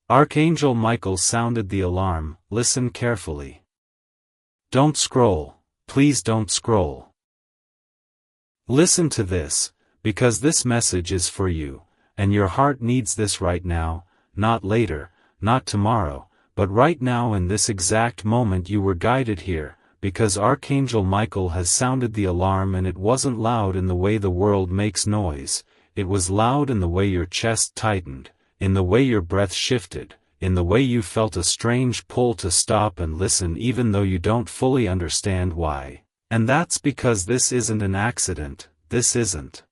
Archangel Michael sounded the alarm. Listen carefully. Don't scroll. Please don't scroll. Listen to this, because this message is for you, and your heart needs this right now, not later, not tomorrow, but right now in this exact moment you were guided here, because Archangel Michael has sounded the alarm, and it wasn't loud in the way the world makes noise, it was loud in the way your chest tightened, in the way your breath shifted, in the way you felt a strange pull to stop and listen even though you don't fully understand why. And that's because this isn't an accident, this isn't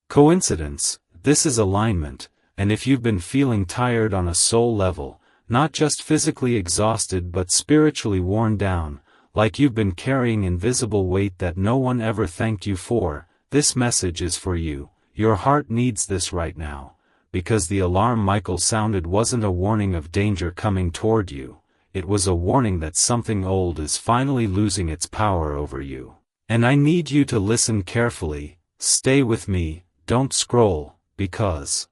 coincidence, this is alignment, and if you've been feeling tired on a soul level, not just physically exhausted but spiritually worn down, like you've been carrying invisible weight that no one ever thanked you for, this message is for you. Your heart needs this right now, because the alarm Michael sounded wasn't a warning of danger coming toward you, it was a warning that something old is finally losing its power over you. And I need you to listen carefully, stay with me, don't scroll, because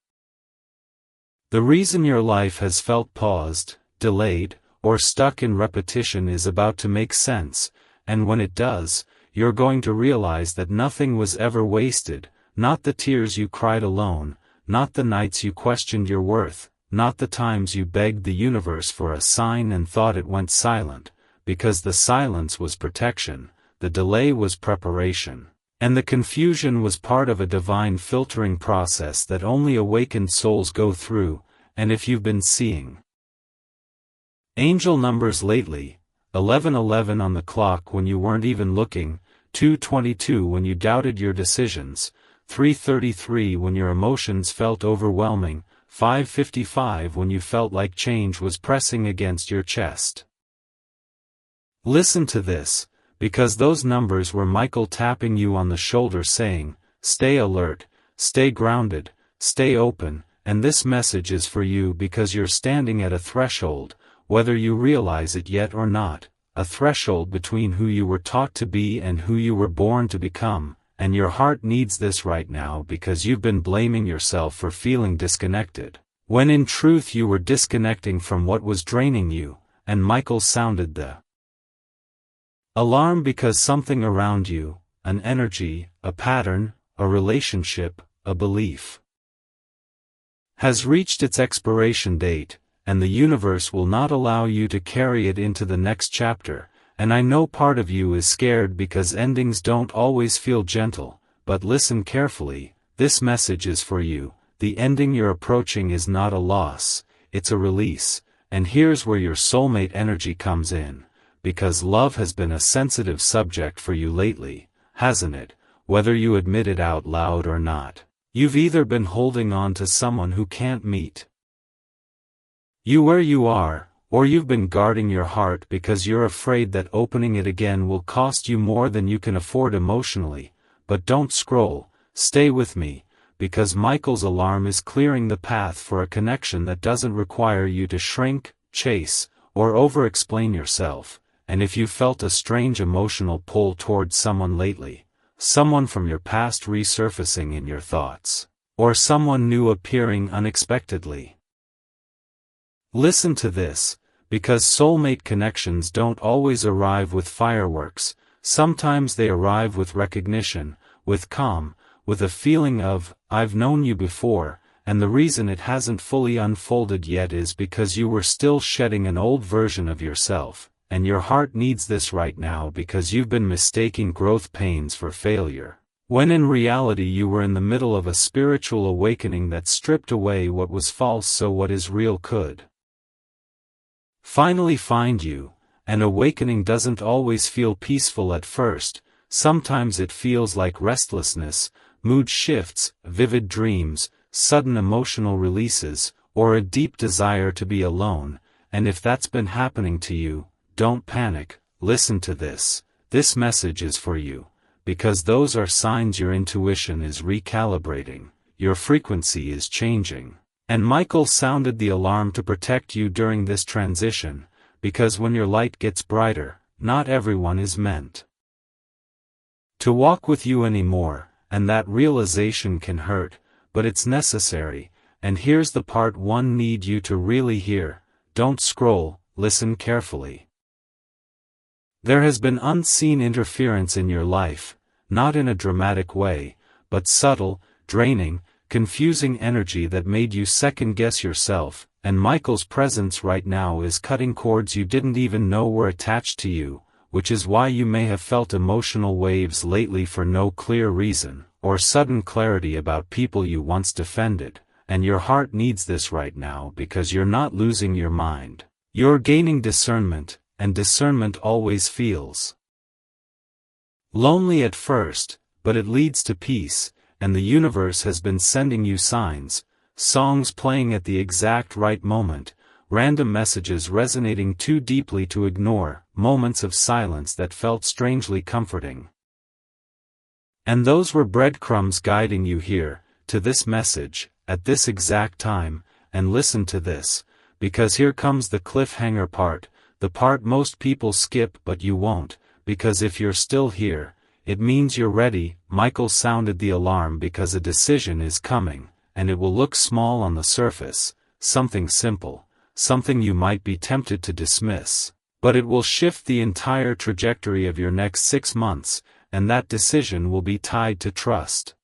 the reason your life has felt paused, delayed, or stuck in repetition is about to make sense, and when it does, you're going to realize that nothing was ever wasted, not the tears you cried alone, not the nights you questioned your worth, not the times you begged the universe for a sign and thought it went silent, because the silence was protection, the delay was preparation, and the confusion was part of a divine filtering process that only awakened souls go through. And if you've been seeing angel numbers lately, 1111 on the clock when you weren't even looking, 222 when you doubted your decisions, 333 when your emotions felt overwhelming, 555 when you felt like change was pressing against your chest. Listen to this, because those numbers were Michael tapping you on the shoulder saying, stay alert, stay grounded, stay open, and this message is for you because you're standing at a threshold, whether you realize it yet or not, a threshold between who you were taught to be and who you were born to become, and your heart needs this right now because you've been blaming yourself for feeling disconnected, when in truth you were disconnecting from what was draining you, and Michael sounded the alarm because something around you, an energy, a pattern, a relationship, a belief, has reached its expiration date, and the universe will not allow you to carry it into the next chapter, and I know part of you is scared because endings don't always feel gentle, but listen carefully, this message is for you, the ending you're approaching is not a loss, it's a release, and here's where your soulmate energy comes in, because love has been a sensitive subject for you lately, hasn't it, whether you admit it out loud or not. You've either been holding on to someone who can't meet you where you are, or you've been guarding your heart because you're afraid that opening it again will cost you more than you can afford emotionally. But don't scroll, stay with me, because Michael's alarm is clearing the path for a connection that doesn't require you to shrink, chase, or over-explain yourself, and if you felt a strange emotional pull towards someone lately, someone from your past resurfacing in your thoughts, or someone new appearing unexpectedly. Listen to this, because soulmate connections don't always arrive with fireworks, sometimes they arrive with recognition, with calm, with a feeling of, I've known you before, and the reason it hasn't fully unfolded yet is because you were still shedding an old version of yourself. And your heart needs this right now because you've been mistaking growth pains for failure, when in reality you were in the middle of a spiritual awakening that stripped away what was false so what is real could finally find you. An awakening doesn't always feel peaceful at first, sometimes it feels like restlessness, mood shifts, vivid dreams, sudden emotional releases, or a deep desire to be alone, and if that's been happening to you, don't panic, listen to this message is for you, because those are signs your intuition is recalibrating, your frequency is changing. And Michael sounded the alarm to protect you during this transition, because when your light gets brighter, not everyone is meant to walk with you anymore, and that realization can hurt, but it's necessary, and here's the part one need you to really hear. Don't scroll, listen carefully. There has been unseen interference in your life, not in a dramatic way, but subtle, draining, confusing energy that made you second-guess yourself, and Michael's presence right now is cutting cords you didn't even know were attached to you, which is why you may have felt emotional waves lately for no clear reason, or sudden clarity about people you once defended, and your heart needs this right now because you're not losing your mind. You're gaining discernment, and discernment always feels lonely at first, but it leads to peace, and the universe has been sending you signs, songs playing at the exact right moment, random messages resonating too deeply to ignore, moments of silence that felt strangely comforting. And those were breadcrumbs guiding you here, to this message, at this exact time, and listen to this, because here comes the cliffhanger part, the part most people skip but you won't, because if you're still here, it means you're ready. Michael sounded the alarm because a decision is coming, and it will look small on the surface, something simple, something you might be tempted to dismiss, but it will shift the entire trajectory of your next 6 months, and that decision will be tied to trust.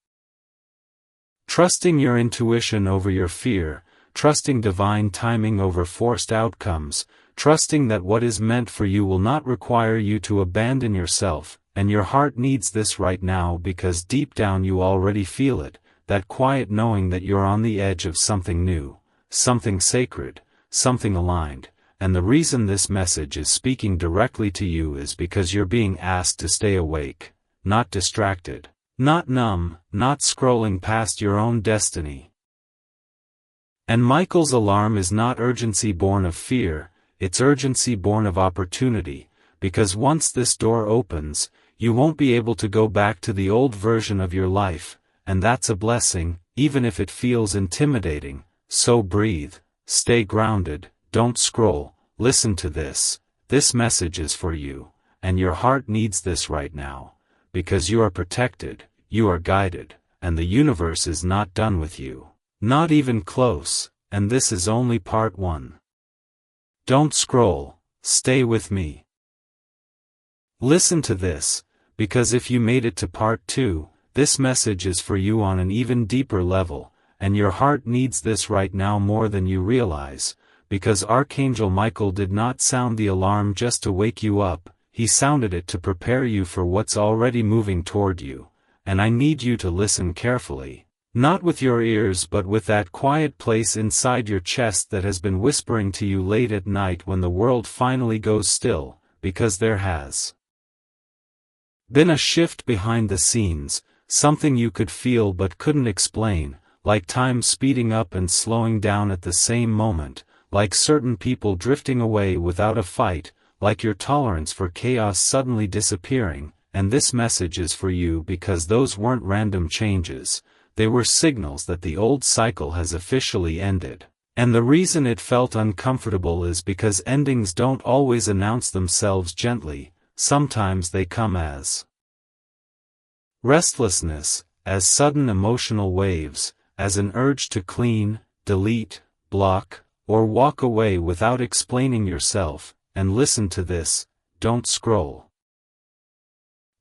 Trusting your intuition over your fear, trusting divine timing over forced outcomes, trusting that what is meant for you will not require you to abandon yourself, and your heart needs this right now because deep down you already feel it, that quiet knowing that you're on the edge of something new, something sacred, something aligned, and the reason this message is speaking directly to you is because you're being asked to stay awake, not distracted, not numb, not scrolling past your own destiny. And Michael's alarm is not urgency born of fear, it's urgency born of opportunity, because once this door opens, you won't be able to go back to the old version of your life, and that's a blessing, even if it feels intimidating. So breathe, stay grounded, don't scroll, listen to this message is for you, and your heart needs this right now, because you are protected, you are guided, and the universe is not done with you, not even close, and this is only part 1. Don't scroll, stay with me. Listen to this, because if you made it to part 2, this message is for you on an even deeper level, and your heart needs this right now more than you realize, because Archangel Michael did not sound the alarm just to wake you up, he sounded it to prepare you for what's already moving toward you, and I need you to listen carefully. Not with your ears but with that quiet place inside your chest that has been whispering to you late at night when the world finally goes still, because there has been a shift behind the scenes, something you could feel but couldn't explain, like time speeding up and slowing down at the same moment, like certain people drifting away without a fight, like your tolerance for chaos suddenly disappearing, and this message is for you because those weren't random changes. They were signals that the old cycle has officially ended. And the reason it felt uncomfortable is because endings don't always announce themselves gently, sometimes they come as restlessness, as sudden emotional waves, as an urge to clean, delete, block, or walk away without explaining yourself. And listen to this, don't scroll.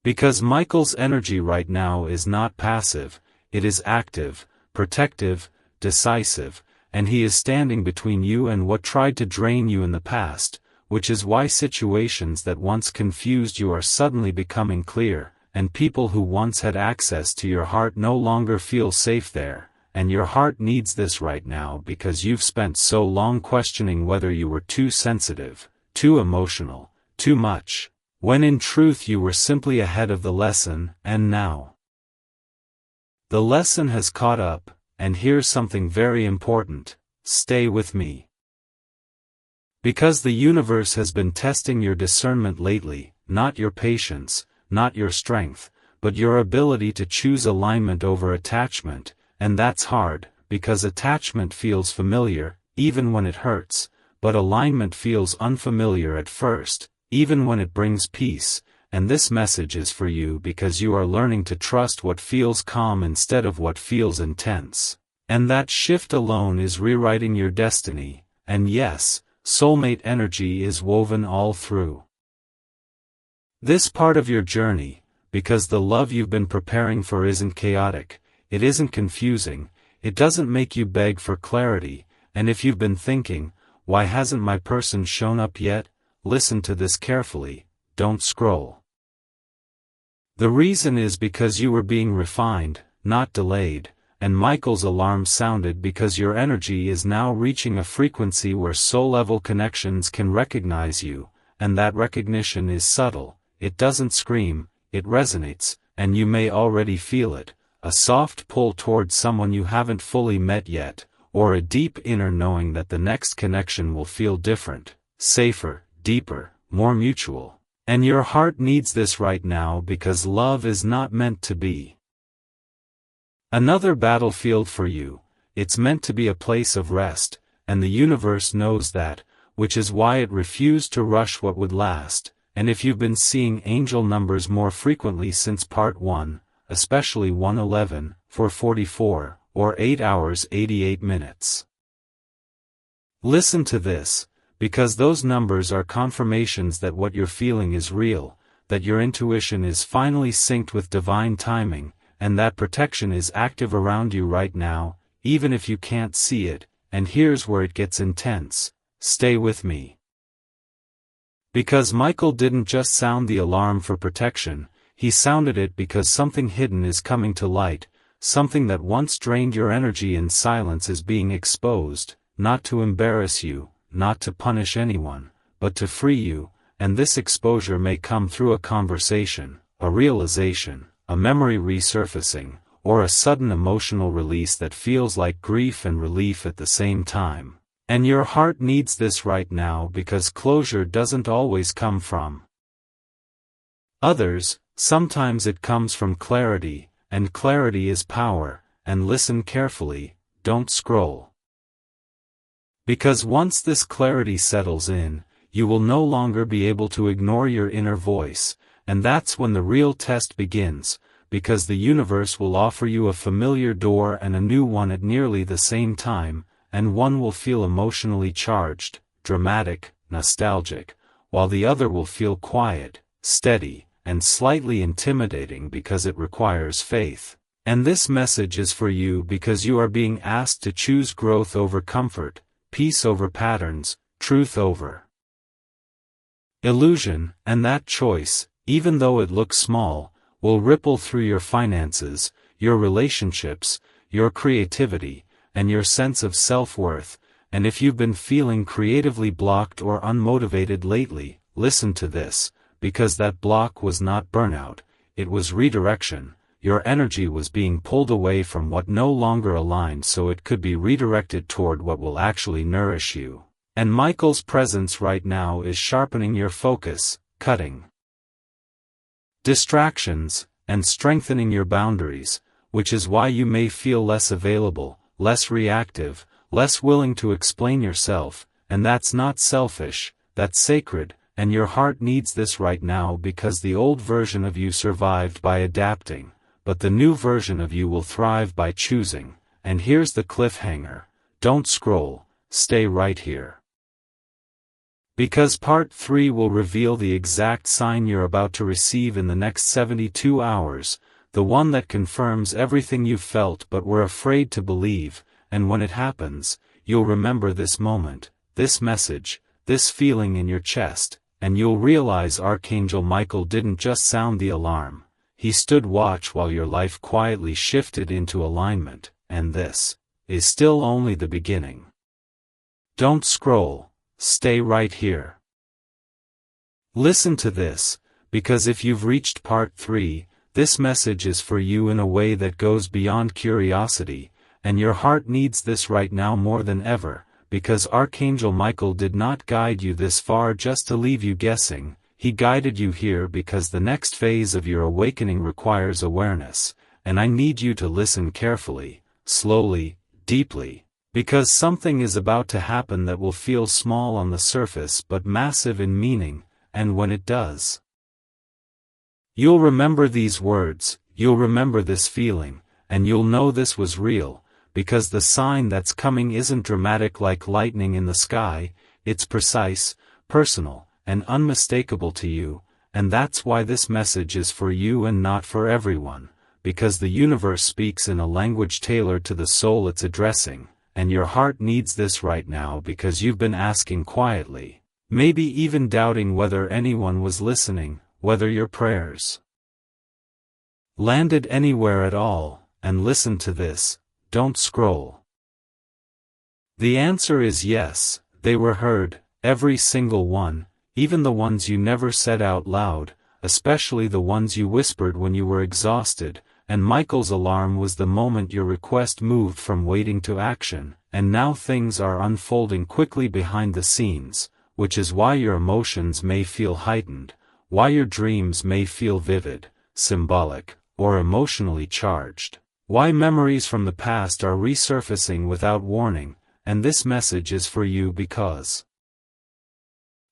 Because Michael's energy right now is not passive, it is active, protective, decisive, and he is standing between you and what tried to drain you in the past, which is why situations that once confused you are suddenly becoming clear, and people who once had access to your heart no longer feel safe there, and your heart needs this right now because you've spent so long questioning whether you were too sensitive, too emotional, too much, when in truth you were simply ahead of the lesson, and now the lesson has caught up, and here's something very important, stay with me. Because the universe has been testing your discernment lately, not your patience, not your strength, but your ability to choose alignment over attachment, and that's hard, because attachment feels familiar, even when it hurts, but alignment feels unfamiliar at first, even when it brings peace. And this message is for you because you are learning to trust what feels calm instead of what feels intense. And that shift alone is rewriting your destiny, and yes, soulmate energy is woven all through this part of your journey, because the love you've been preparing for isn't chaotic, it isn't confusing, it doesn't make you beg for clarity, and if you've been thinking, why hasn't my person shown up yet? Listen to this carefully, don't scroll. The reason is because you were being refined, not delayed, and Michael's alarm sounded because your energy is now reaching a frequency where soul-level connections can recognize you, and that recognition is subtle, it doesn't scream, it resonates, and you may already feel it, a soft pull towards someone you haven't fully met yet, or a deep inner knowing that the next connection will feel different, safer, deeper, more mutual. And your heart needs this right now because love is not meant to be another battlefield for you, it's meant to be a place of rest, and the universe knows that, which is why it refused to rush what would last. And if you've been seeing angel numbers more frequently since part 1, especially 111, 444, or 8 hours 88 minutes. Listen to this, because those numbers are confirmations that what you're feeling is real, that your intuition is finally synced with divine timing, and that protection is active around you right now, even if you can't see it, and here's where it gets intense. Stay with me. Because Michael didn't just sound the alarm for protection, he sounded it because something hidden is coming to light, something that once drained your energy in silence is being exposed, not to embarrass you, not to punish anyone, but to free you, and this exposure may come through a conversation, a realization, a memory resurfacing, or a sudden emotional release that feels like grief and relief at the same time. And your heart needs this right now because closure doesn't always come from others, sometimes it comes from clarity, and clarity is power, and listen carefully, don't scroll. Because once this clarity settles in, you will no longer be able to ignore your inner voice, and that's when the real test begins, because the universe will offer you a familiar door and a new one at nearly the same time, and one will feel emotionally charged, dramatic, nostalgic, while the other will feel quiet, steady, and slightly intimidating because it requires faith. And this message is for you because you are being asked to choose growth over comfort, peace over patterns, truth over illusion, and that choice, even though it looks small, will ripple through your finances, your relationships, your creativity, and your sense of self-worth. And if you've been feeling creatively blocked or unmotivated lately, listen to this, because that block was not burnout, it was redirection. Your energy was being pulled away from what no longer aligned so it could be redirected toward what will actually nourish you. And Michael's presence right now is sharpening your focus, cutting distractions, and strengthening your boundaries, which is why you may feel less available, less reactive, less willing to explain yourself, and that's not selfish, that's sacred, and your heart needs this right now because the old version of you survived by adapting, but the new version of you will thrive by choosing. And here's the cliffhanger, don't scroll, stay right here. Because part 3 will reveal the exact sign you're about to receive in the next 72 hours, the one that confirms everything you felt but were afraid to believe, and when it happens, you'll remember this moment, this message, this feeling in your chest, and you'll realize Archangel Michael didn't just sound the alarm, he stood watch while your life quietly shifted into alignment, and this is still only the beginning. Don't scroll, stay right here. Listen to this, because if you've reached part 3, this message is for you in a way that goes beyond curiosity, and your heart needs this right now more than ever, because Archangel Michael did not guide you this far just to leave you guessing, he guided you here because the next phase of your awakening requires awareness, and I need you to listen carefully, slowly, deeply, because something is about to happen that will feel small on the surface but massive in meaning, and when it does, you'll remember these words, you'll remember this feeling, and you'll know this was real, because the sign that's coming isn't dramatic like lightning in the sky, it's precise, personal, and unmistakable to you, and that's why this message is for you and not for everyone, because the universe speaks in a language tailored to the soul it's addressing, and your heart needs this right now because you've been asking quietly, maybe even doubting whether anyone was listening, whether your prayers landed anywhere at all. And listen to this, don't scroll. The answer is yes, they were heard, every single one, even the ones you never said out loud, especially the ones you whispered when you were exhausted, and Michael's alarm was the moment your request moved from waiting to action, and now things are unfolding quickly behind the scenes, which is why your emotions may feel heightened, why your dreams may feel vivid, symbolic, or emotionally charged. Why memories from the past are resurfacing without warning, and this message is for you because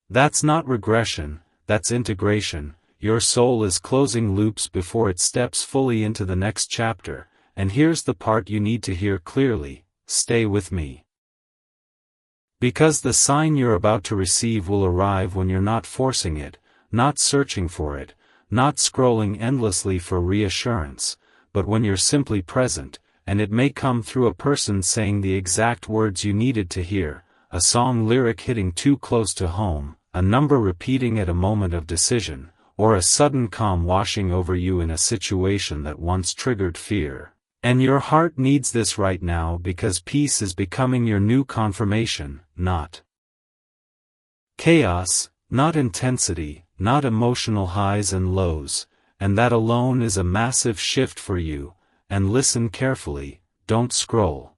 that's not regression, that's integration. Your soul is closing loops before it steps fully into the next chapter, and here's the part you need to hear clearly, stay with me. Because the sign you're about to receive will arrive when you're not forcing it, not searching for it, not scrolling endlessly for reassurance, but when you're simply present, and it may come through a person saying the exact words you needed to hear, a song lyric hitting too close to home, a number repeating at a moment of decision, or a sudden calm washing over you in a situation that once triggered fear. And your heart needs this right now because peace is becoming your new confirmation, not chaos, not intensity, not emotional highs and lows, and that alone is a massive shift for you. And listen carefully, don't scroll.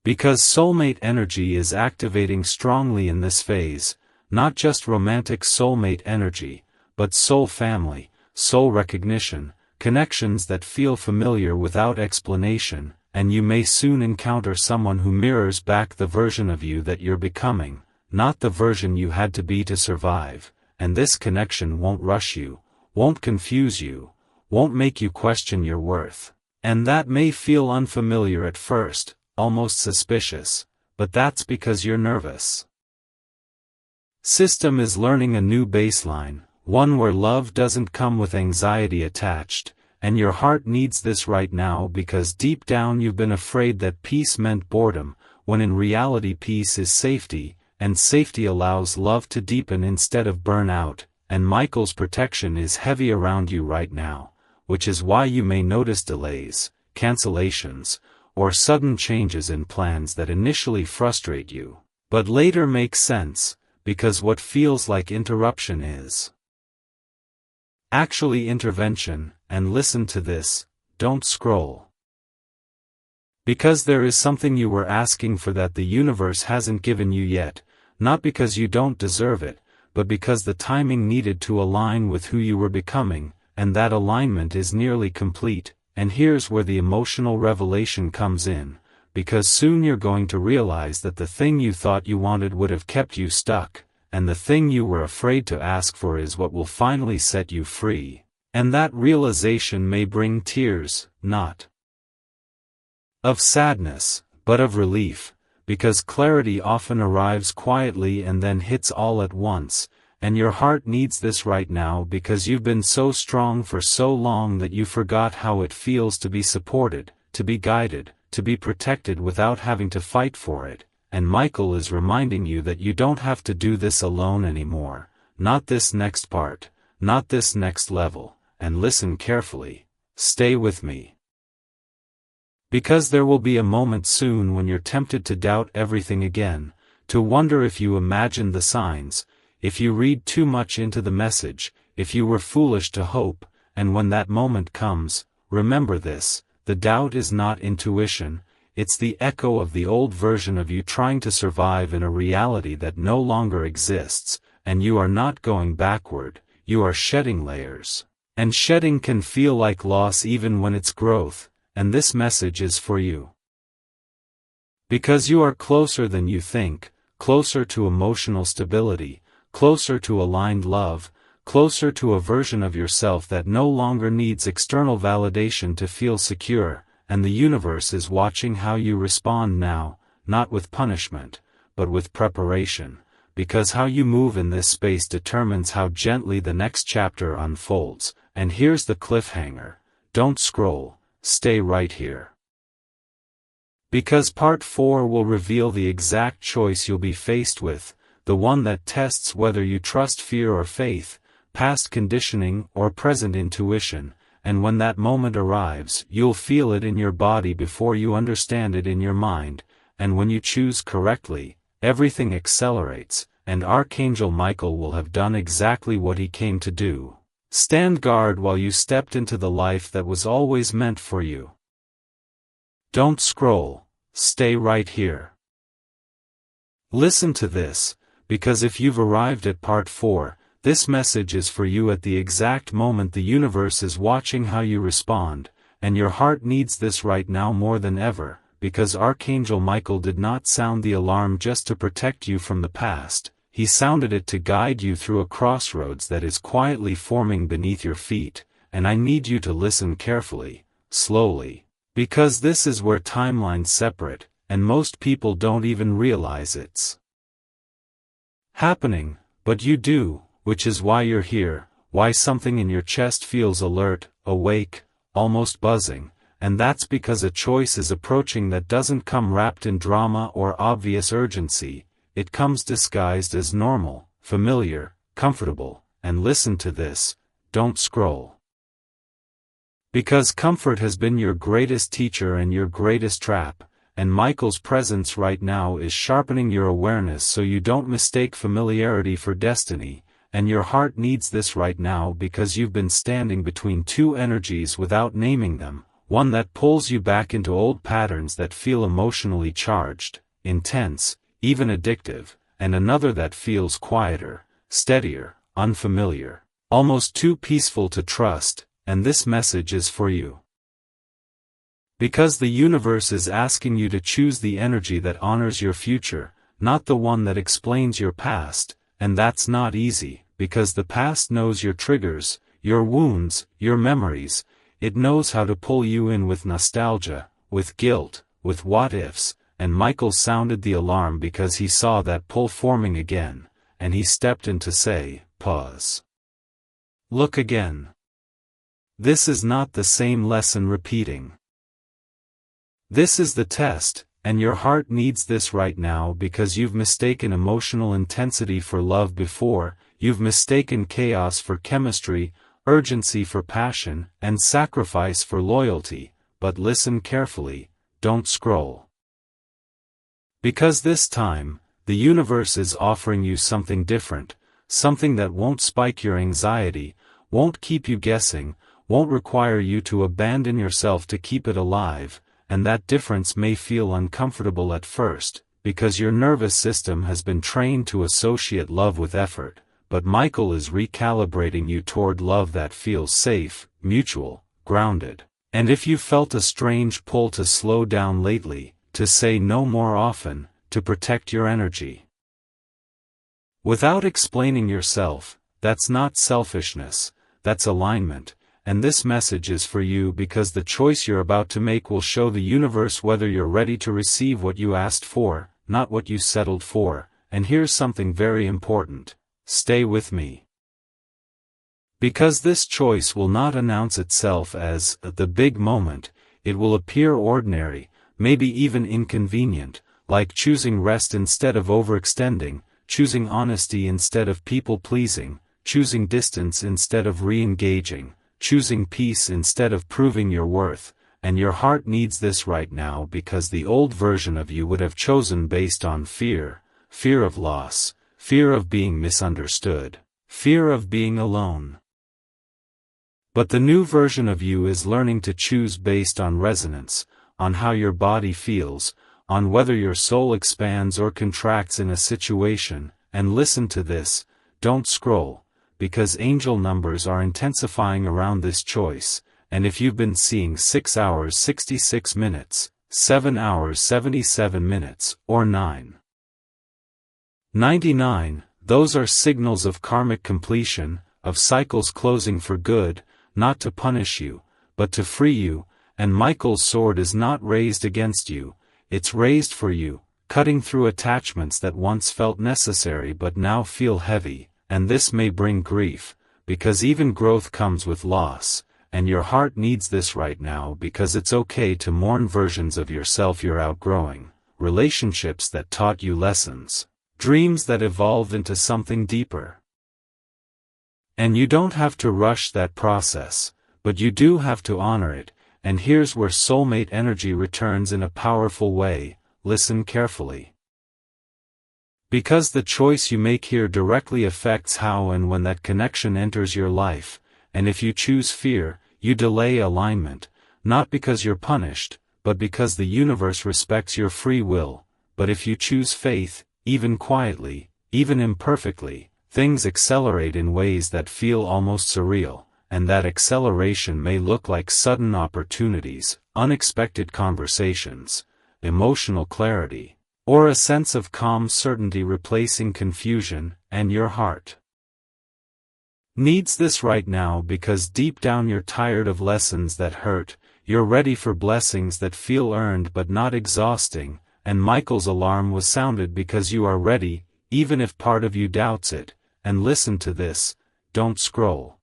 Because soulmate energy is activating strongly in this phase, not just romantic soulmate energy, but soul family, soul recognition, connections that feel familiar without explanation, and you may soon encounter someone who mirrors back the version of you that you're becoming, not the version you had to be to survive, and this connection won't rush you, won't confuse you, won't make you question your worth. And that may feel unfamiliar at first, almost suspicious, but that's because you're nervous. System is learning a new baseline, one where love doesn't come with anxiety attached, and your heart needs this right now because deep down you've been afraid that peace meant boredom, when in reality peace is safety, and safety allows love to deepen instead of burn out. And Michael's protection is heavy around you right now, which is why you may notice delays, cancellations, or sudden changes in plans that initially frustrate you, but later make sense, because what feels like interruption is actually intervention. And listen to this, don't scroll. Because there is something you were asking for that the universe hasn't given you yet, not because you don't deserve it, but because the timing needed to align with who you were becoming, and that alignment is nearly complete. And here's where the emotional revelation comes in, because soon you're going to realize that the thing you thought you wanted would have kept you stuck, and the thing you were afraid to ask for is what will finally set you free. And that realization may bring tears, not of sadness, but of relief, because clarity often arrives quietly and then hits all at once, and your heart needs this right now because you've been so strong for so long that you forgot how it feels to be supported, to be guided, to be protected without having to fight for it, and Michael is reminding you that you don't have to do this alone anymore, not this next part, not this next level, and listen carefully, stay with me. Because there will be a moment soon when you're tempted to doubt everything again, to wonder if you imagined the signs, if you read too much into the message, if you were foolish to hope, and when that moment comes, remember this, the doubt is not intuition, it's the echo of the old version of you trying to survive in a reality that no longer exists, and you are not going backward, you are shedding layers. And shedding can feel like loss even when it's growth. And this message is for you. Because you are closer than you think, closer to emotional stability, closer to aligned love, closer to a version of yourself that no longer needs external validation to feel secure, and the universe is watching how you respond now, not with punishment, but with preparation, because how you move in this space determines how gently the next chapter unfolds. And here's the cliffhanger: don't scroll, stay right here. Because part 4 will reveal the exact choice you'll be faced with, the one that tests whether you trust fear or faith, past conditioning or present intuition, and when that moment arrives, you'll feel it in your body before you understand it in your mind, and when you choose correctly, everything accelerates, and Archangel Michael will have done exactly what he came to do: stand guard while you stepped into the life that was always meant for you. Don't scroll, stay right here. Listen to this, because if you've arrived at part 4, this message is for you at the exact moment the universe is watching how you respond, and your heart needs this right now more than ever, because Archangel Michael did not sound the alarm just to protect you from the past, he sounded it to guide you through a crossroads that is quietly forming beneath your feet, and I need you to listen carefully, slowly, because this is where timelines separate, and most people don't even realize it's happening, but you do, which is why you're here, why something in your chest feels alert, awake, almost buzzing, and that's because a choice is approaching that doesn't come wrapped in drama or obvious urgency, it comes disguised as normal, familiar, comfortable, and listen to this: don't scroll. Because comfort has been your greatest teacher and your greatest trap, and Michael's presence right now is sharpening your awareness so you don't mistake familiarity for destiny, and your heart needs this right now because you've been standing between two energies without naming them, one that pulls you back into old patterns that feel emotionally charged, intense, even addictive, and another that feels quieter, steadier, unfamiliar, almost too peaceful to trust, and this message is for you. Because the universe is asking you to choose the energy that honors your future, not the one that explains your past, and that's not easy, because the past knows your triggers, your wounds, your memories, it knows how to pull you in with nostalgia, with guilt, with what-ifs, and Michael sounded the alarm because he saw that pull forming again, and he stepped in to say, pause. Look again. This is not the same lesson repeating. This is the test, and your heart needs this right now because you've mistaken emotional intensity for love before, you've mistaken chaos for chemistry, urgency for passion, and sacrifice for loyalty, but listen carefully, don't scroll. Because this time, the universe is offering you something different, something that won't spike your anxiety, won't keep you guessing, won't require you to abandon yourself to keep it alive, and that difference may feel uncomfortable at first, because your nervous system has been trained to associate love with effort, but Michael is recalibrating you toward love that feels safe, mutual, grounded. And if you felt a strange pull to slow down lately, to say no more often, to protect your energy without explaining yourself, that's not selfishness, that's alignment. And this message is for you because the choice you're about to make will show the universe whether you're ready to receive what you asked for, not what you settled for. And here's something very important. Stay with me. Because this choice will not announce itself as the big moment, it will appear ordinary, maybe even inconvenient, like choosing rest instead of overextending, choosing honesty instead of people-pleasing, choosing distance instead of re-engaging, choosing peace instead of proving your worth, and your heart needs this right now because the old version of you would have chosen based on fear, fear of loss, fear of being misunderstood, fear of being alone. But the new version of you is learning to choose based on resonance, on how your body feels, on whether your soul expands or contracts in a situation, and listen to this, don't scroll. Because angel numbers are intensifying around this choice, and if you've been seeing 6 hours 66 minutes, 7 hours 77 minutes, or 9:99, those are signals of karmic completion, of cycles closing for good, not to punish you, but to free you, and Michael's sword is not raised against you, it's raised for you, cutting through attachments that once felt necessary but now feel heavy, and this may bring grief, because even growth comes with loss, and your heart needs this right now because it's okay to mourn versions of yourself you're outgrowing, relationships that taught you lessons, dreams that evolved into something deeper. And you don't have to rush that process, but you do have to honor it, and here's where soulmate energy returns in a powerful way. Listen carefully. Because the choice you make here directly affects how and when that connection enters your life, and if you choose fear, you delay alignment, not because you're punished, but because the universe respects your free will. But if you choose faith, even quietly, even imperfectly, things accelerate in ways that feel almost surreal, and that acceleration may look like sudden opportunities, unexpected conversations, emotional clarity, or a sense of calm certainty replacing confusion, and your heart needs this right now because deep down you're tired of lessons that hurt, you're ready for blessings that feel earned but not exhausting, and Michael's alarm was sounded because you are ready, even if part of you doubts it. And listen to this, don't scroll.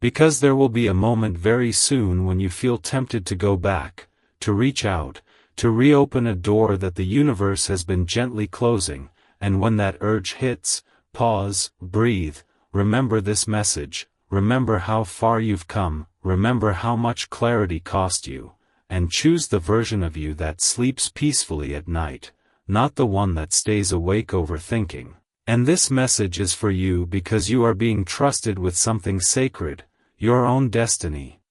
Because there will be a moment very soon when you feel tempted to go back, to reach out, to reopen a door that the universe has been gently closing, and when that urge hits, pause, breathe, remember this message, remember how far you've come, remember how much clarity cost you, and choose the version of you that sleeps peacefully at night, not the one that stays awake overthinking. And this message is for you because you are being trusted with something sacred, your own destiny.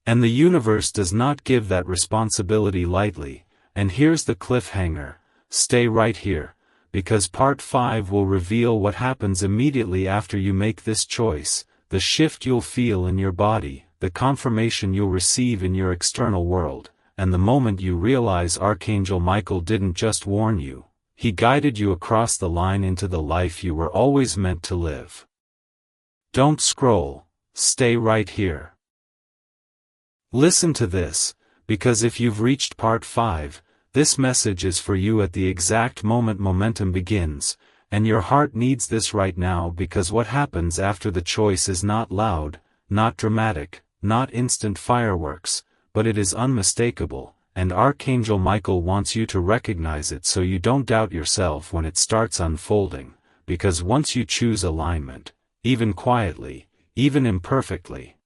And the universe does not give that responsibility lightly, and here's the cliffhanger, stay right here, because part 5 will reveal what happens immediately after you make this choice, the shift you'll feel in your body, the confirmation you'll receive in your external world, and the moment you realize Archangel Michael didn't just warn you, he guided you across the line into the life you were always meant to live. Don't scroll, stay right here. Listen to this, because if you've reached part 5, this message is for you at the exact moment momentum begins, and your heart needs this right now because what happens after the choice is not loud, not dramatic, not instant fireworks, but it is unmistakable, and Archangel Michael wants you to recognize it so you don't doubt yourself when it starts unfolding, because once you choose alignment, even quietly, even imperfectly,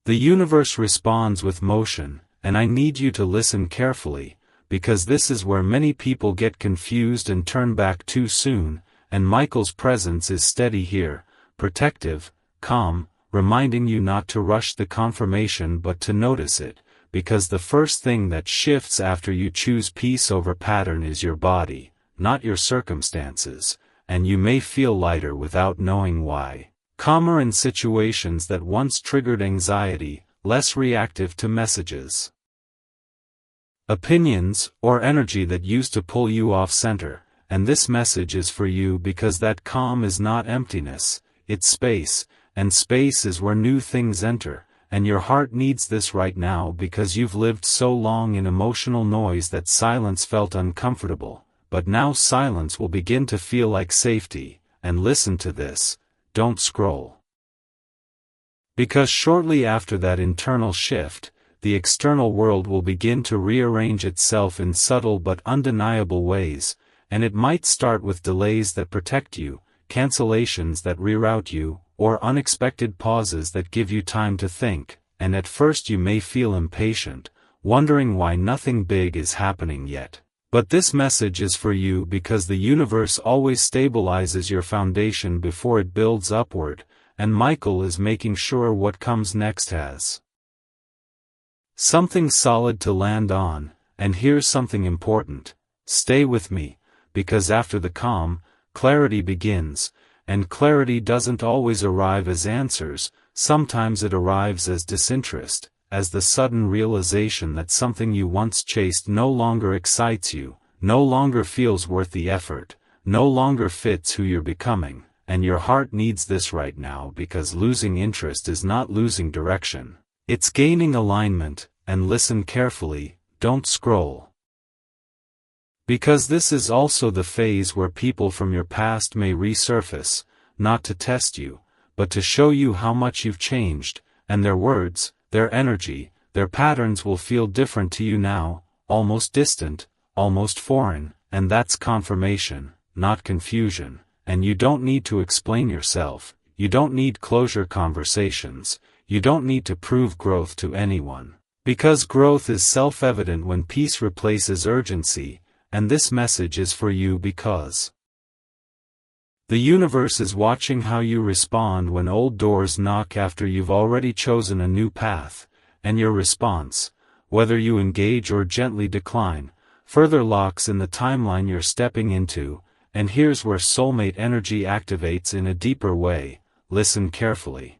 the universe responds with motion, and I need you to listen carefully, because this is where many people get confused and turn back too soon, and Michael's presence is steady here, protective, calm, reminding you not to rush the confirmation but to notice it, because the first thing that shifts after you choose peace over pattern is your body, not your circumstances, and you may feel lighter without knowing why. Calmer in situations that once triggered anxiety, less reactive to messages, opinions, or energy that used to pull you off center, and this message is for you because that calm is not emptiness, it's space, and space is where new things enter, and your heart needs this right now because you've lived so long in emotional noise that silence felt uncomfortable, but now silence will begin to feel like safety, and listen to this. Don't scroll. Because shortly after that internal shift, the external world will begin to rearrange itself in subtle but undeniable ways, and it might start with delays that protect you, cancellations that reroute you, or unexpected pauses that give you time to think, and at first you may feel impatient, wondering why nothing big is happening yet. But this message is for you because the universe always stabilizes your foundation before it builds upward, and Michael is making sure what comes next has something solid to land on. And here's something important. Stay with me, because after the calm, clarity begins, and clarity doesn't always arrive as answers, sometimes it arrives as disinterest, as the sudden realization that something you once chased no longer excites you, no longer feels worth the effort, no longer fits who you're becoming, and your heart needs this right now because losing interest is not losing direction. It's gaining alignment, and listen carefully, don't scroll. Because this is also the phase where people from your past may resurface, not to test you, but to show you how much you've changed, and their words, their energy, their patterns will feel different to you now, almost distant, almost foreign, and that's confirmation, not confusion, and you don't need to explain yourself, you don't need closure conversations, you don't need to prove growth to anyone. Because growth is self-evident when peace replaces urgency, and this message is for you because the universe is watching how you respond when old doors knock after you've already chosen a new path, and your response, whether you engage or gently decline, further locks in the timeline you're stepping into, and here's where soulmate energy activates in a deeper way. Listen carefully.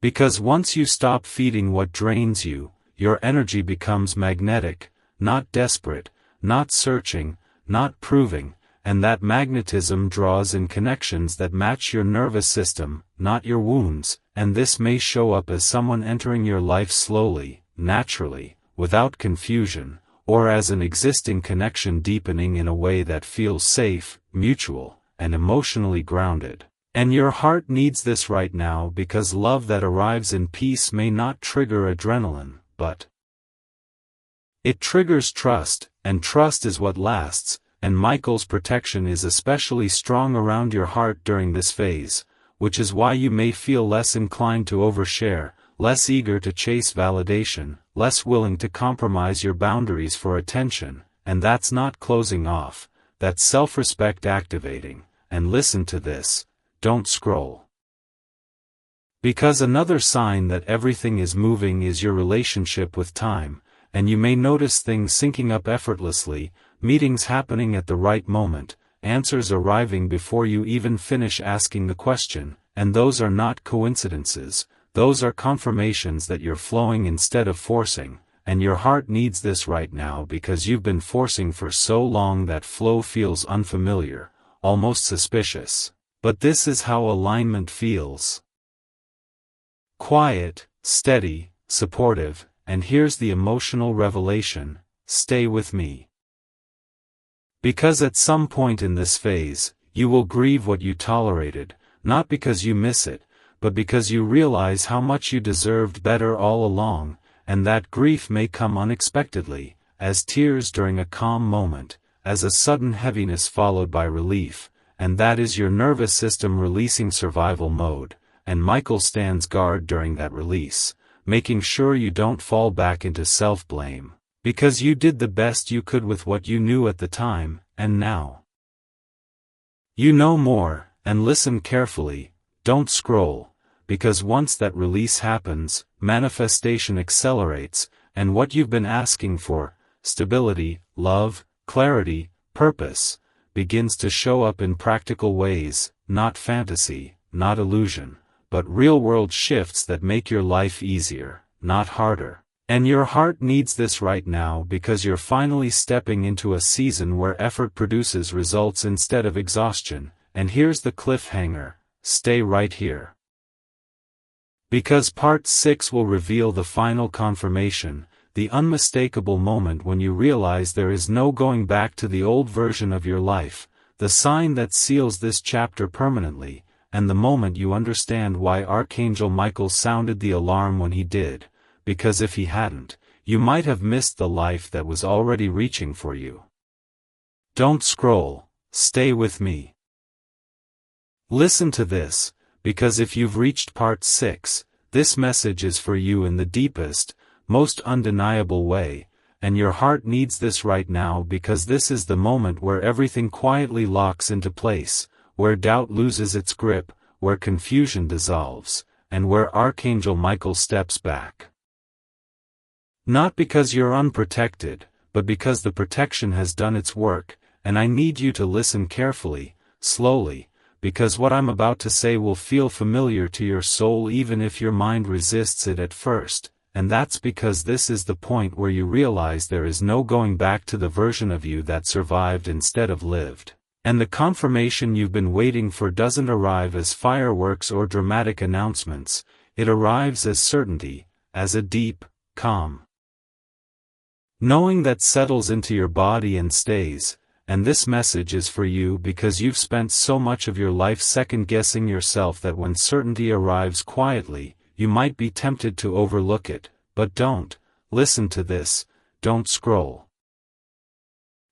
Because once you stop feeding what drains you, your energy becomes magnetic, not desperate, not searching, not proving, and that magnetism draws in connections that match your nervous system, not your wounds, and this may show up as someone entering your life slowly, naturally, without confusion, or as an existing connection deepening in a way that feels safe, mutual, and emotionally grounded. And your heart needs this right now because love that arrives in peace may not trigger adrenaline, but it triggers trust, and trust is what lasts, and Michael's protection is especially strong around your heart during this phase, which is why you may feel less inclined to overshare, less eager to chase validation, less willing to compromise your boundaries for attention, and that's not closing off, that's self-respect activating, and listen to this, don't scroll. Because another sign that everything is moving is your relationship with time, and you may notice things syncing up effortlessly, meetings happening at the right moment, answers arriving before you even finish asking the question, and those are not coincidences, those are confirmations that you're flowing instead of forcing, and your heart needs this right now because you've been forcing for so long that flow feels unfamiliar, almost suspicious. But this is how alignment feels. Quiet, steady, supportive, and here's the emotional revelation, stay with me. Because at some point in this phase, you will grieve what you tolerated, not because you miss it, but because you realize how much you deserved better all along, and that grief may come unexpectedly, as tears during a calm moment, as a sudden heaviness followed by relief, and that is your nervous system releasing survival mode, and Michael stands guard during that release, making sure you don't fall back into self-blame, because you did the best you could with what you knew at the time, and now you know more, and listen carefully, don't scroll, because once that release happens, manifestation accelerates, and what you've been asking for, stability, love, clarity, purpose, begins to show up in practical ways, not fantasy, not illusion, but real-world shifts that make your life easier, not harder. And your heart needs this right now because you're finally stepping into a season where effort produces results instead of exhaustion, and here's the cliffhanger, stay right here. Because part 6 will reveal the final confirmation, the unmistakable moment when you realize there is no going back to the old version of your life, the sign that seals this chapter permanently, and the moment you understand why Archangel Michael sounded the alarm when he did, because if he hadn't, you might have missed the life that was already reaching for you. Don't scroll, stay with me. Listen to this, because if you've reached part 6, this message is for you in the deepest, most undeniable way, and your heart needs this right now because this is the moment where everything quietly locks into place, where doubt loses its grip, where confusion dissolves, and where Archangel Michael steps back. Not because you're unprotected, but because the protection has done its work, and I need you to listen carefully, slowly, because what I'm about to say will feel familiar to your soul even if your mind resists it at first, and that's because this is the point where you realize there is no going back to the version of you that survived instead of lived. And the confirmation you've been waiting for doesn't arrive as fireworks or dramatic announcements, it arrives as certainty, as a deep, calm knowing that settles into your body and stays. And this message is for you because you've spent so much of your life second-guessing yourself that when certainty arrives quietly, you might be tempted to overlook it, but don't. Listen to this, don't scroll.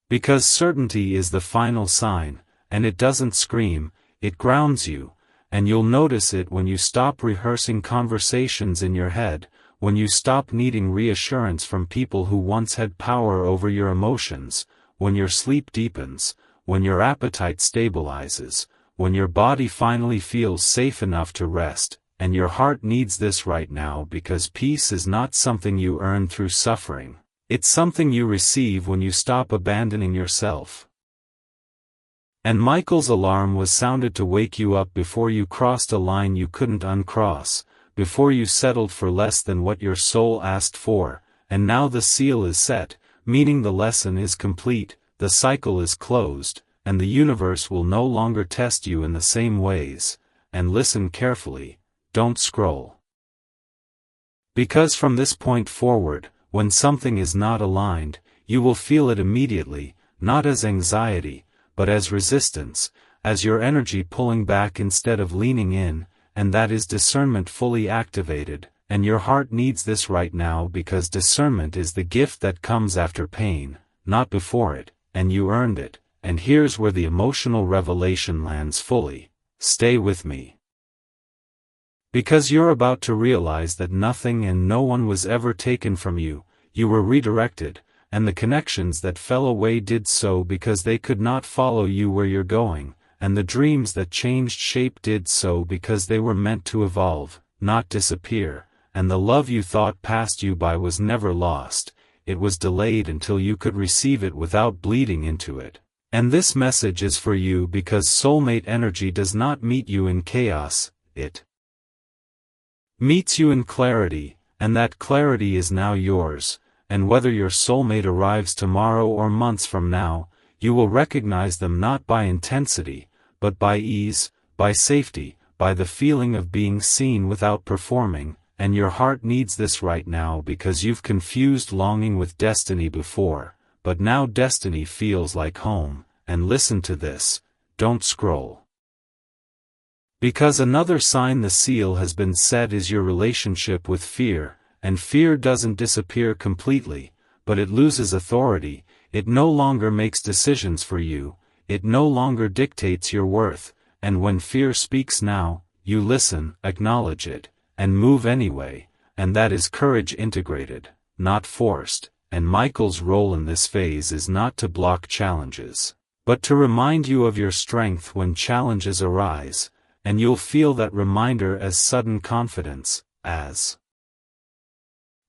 Because certainty is the final sign, and it doesn't scream, it grounds you, and you'll notice it when you stop rehearsing conversations in your head, when you stop needing reassurance from people who once had power over your emotions, when your sleep deepens, when your appetite stabilizes, when your body finally feels safe enough to rest, and your heart needs this right now because peace is not something you earn through suffering, it's something you receive when you stop abandoning yourself. And Michael's alarm was sounded to wake you up before you crossed a line you couldn't uncross, before you settled for less than what your soul asked for, and now the seal is set, meaning the lesson is complete, the cycle is closed, and the universe will no longer test you in the same ways. And listen carefully, don't scroll. Because from this point forward, when something is not aligned, you will feel it immediately, not as anxiety, but as resistance, as your energy pulling back instead of leaning in, and that is discernment fully activated, and your heart needs this right now because discernment is the gift that comes after pain, not before it, and you earned it, and here's where the emotional revelation lands fully. Stay with me. Because you're about to realize that nothing and no one was ever taken from you, you were redirected, and the connections that fell away did so because they could not follow you where you're going, and the dreams that changed shape did so because they were meant to evolve, not disappear, and the love you thought passed you by was never lost, it was delayed until you could receive it without bleeding into it. And this message is for you because soulmate energy does not meet you in chaos, it meets you in clarity, and that clarity is now yours, and whether your soulmate arrives tomorrow or months from now, you will recognize them not by intensity, but by ease, by safety, by the feeling of being seen without performing, and your heart needs this right now because you've confused longing with destiny before, but now destiny feels like home, and listen to this, don't scroll. Because another sign the seal has been set is your relationship with fear, and fear doesn't disappear completely, but it loses authority, it no longer makes decisions for you, it no longer dictates your worth, and when fear speaks now, you listen, acknowledge it, and move anyway, and that is courage integrated, not forced, and Michael's role in this phase is not to block challenges, but to remind you of your strength when challenges arise, and you'll feel that reminder as sudden confidence, as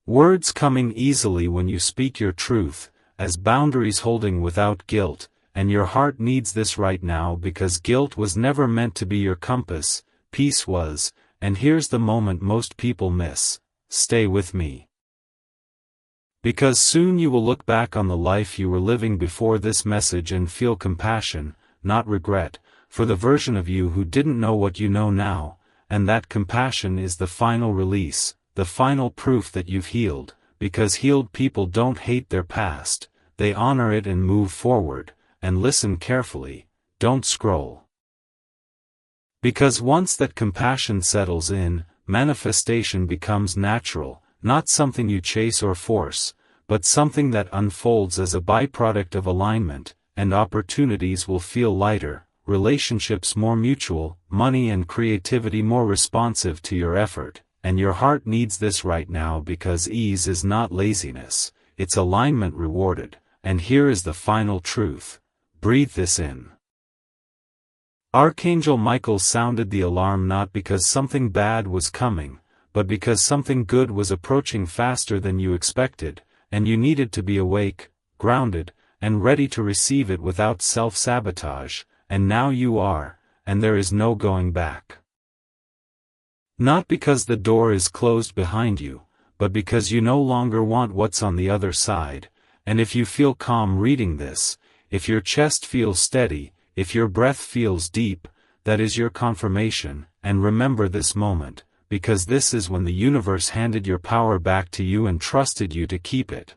words coming easily when you speak your truth, as boundaries holding without guilt, and your heart needs this right now because guilt was never meant to be your compass, peace was, and here's the moment most people miss, stay with me. Because soon you will look back on the life you were living before this message and feel compassion, not regret, for the version of you who didn't know what you know now, and that compassion is the final release, the final proof that you've healed, because healed people don't hate their past, they honor it and move forward, and listen carefully, don't scroll. Because once that compassion settles in, manifestation becomes natural, not something you chase or force, but something that unfolds as a byproduct of alignment, and opportunities will feel lighter, relationships more mutual, money and creativity more responsive to your effort, and your heart needs this right now because ease is not laziness, it's alignment rewarded, and here is the final truth, breathe this in. Archangel Michael sounded the alarm not because something bad was coming, but because something good was approaching faster than you expected, and you needed to be awake, grounded, and ready to receive it without self-sabotage, and now you are, and there is no going back. Not because the door is closed behind you, but because you no longer want what's on the other side, and if you feel calm reading this, if your chest feels steady, If your breath feels deep, that is your confirmation, and remember this moment, because this is when the universe handed your power back to you and trusted you to keep it.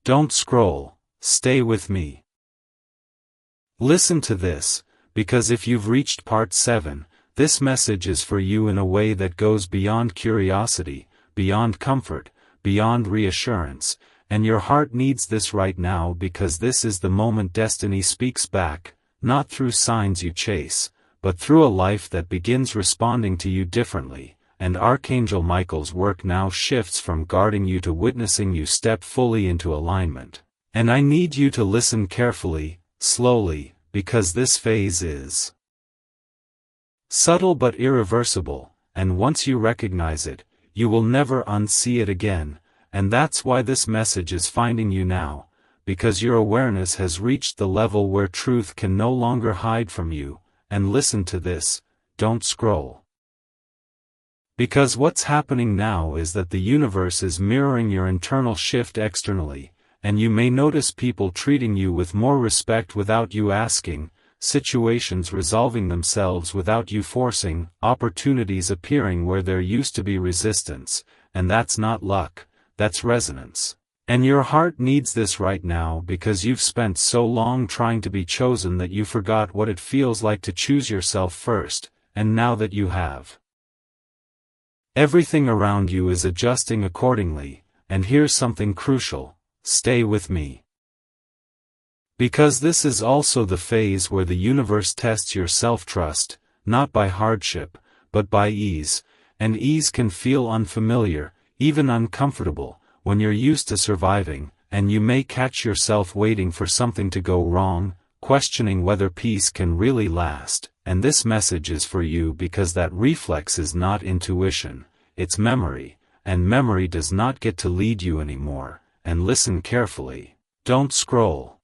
Don't scroll, stay with me. Listen to this, because if you've reached part 7, this message is for you in a way that goes beyond curiosity, beyond comfort, beyond reassurance, and your heart needs this right now because this is the moment destiny speaks back, not through signs you chase, but through a life that begins responding to you differently, and Archangel Michael's work now shifts from guarding you to witnessing you step fully into alignment. And I need you to listen carefully, slowly, because this phase is subtle but irreversible, and once you recognize it, you will never unsee it again, and that's why this message is finding you now, because your awareness has reached the level where truth can no longer hide from you. And listen to this, don't scroll. Because what's happening now is that the universe is mirroring your internal shift externally, and you may notice people treating you with more respect without you asking, situations resolving themselves without you forcing, opportunities appearing where there used to be resistance, and that's not luck, that's resonance. And your heart needs this right now because you've spent so long trying to be chosen that you forgot what it feels like to choose yourself first, and now that you have, everything around you is adjusting accordingly, and here's something crucial, stay with me. Because this is also the phase where the universe tests your self-trust, not by hardship, but by ease, and ease can feel unfamiliar, even uncomfortable, when you're used to surviving, and you may catch yourself waiting for something to go wrong, questioning whether peace can really last, and this message is for you because that reflex is not intuition, it's memory, and memory does not get to lead you anymore, and listen carefully, don't scroll.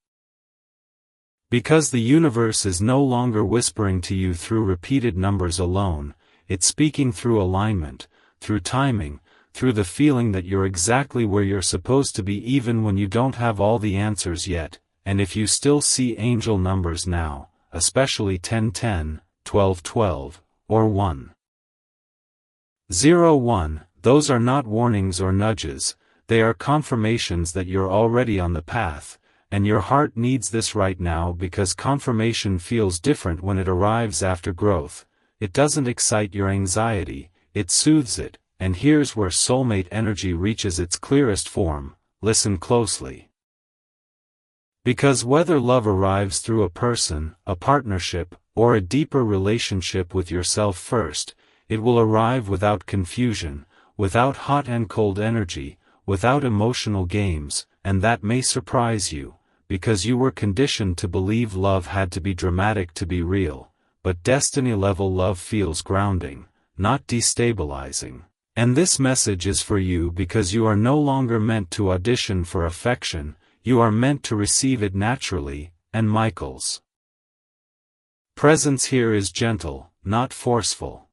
Because the universe is no longer whispering to you through repeated numbers alone, it's speaking through alignment, through timing, through the feeling that you're exactly where you're supposed to be even when you don't have all the answers yet, and if you still see angel numbers now, especially 1010, 1212, or 101, those are not warnings or nudges, they are confirmations that you're already on the path, and your heart needs this right now because confirmation feels different when it arrives after growth. It doesn't excite your anxiety, it soothes it. And here's where soulmate energy reaches its clearest form, listen closely. Because whether love arrives through a person, a partnership, or a deeper relationship with yourself first, it will arrive without confusion, without hot and cold energy, without emotional games, and that may surprise you, because you were conditioned to believe love had to be dramatic to be real, but destiny-level love feels grounding, not destabilizing. And this message is for you because you are no longer meant to audition for affection, you are meant to receive it naturally, and Michael's presence here is gentle, not forceful.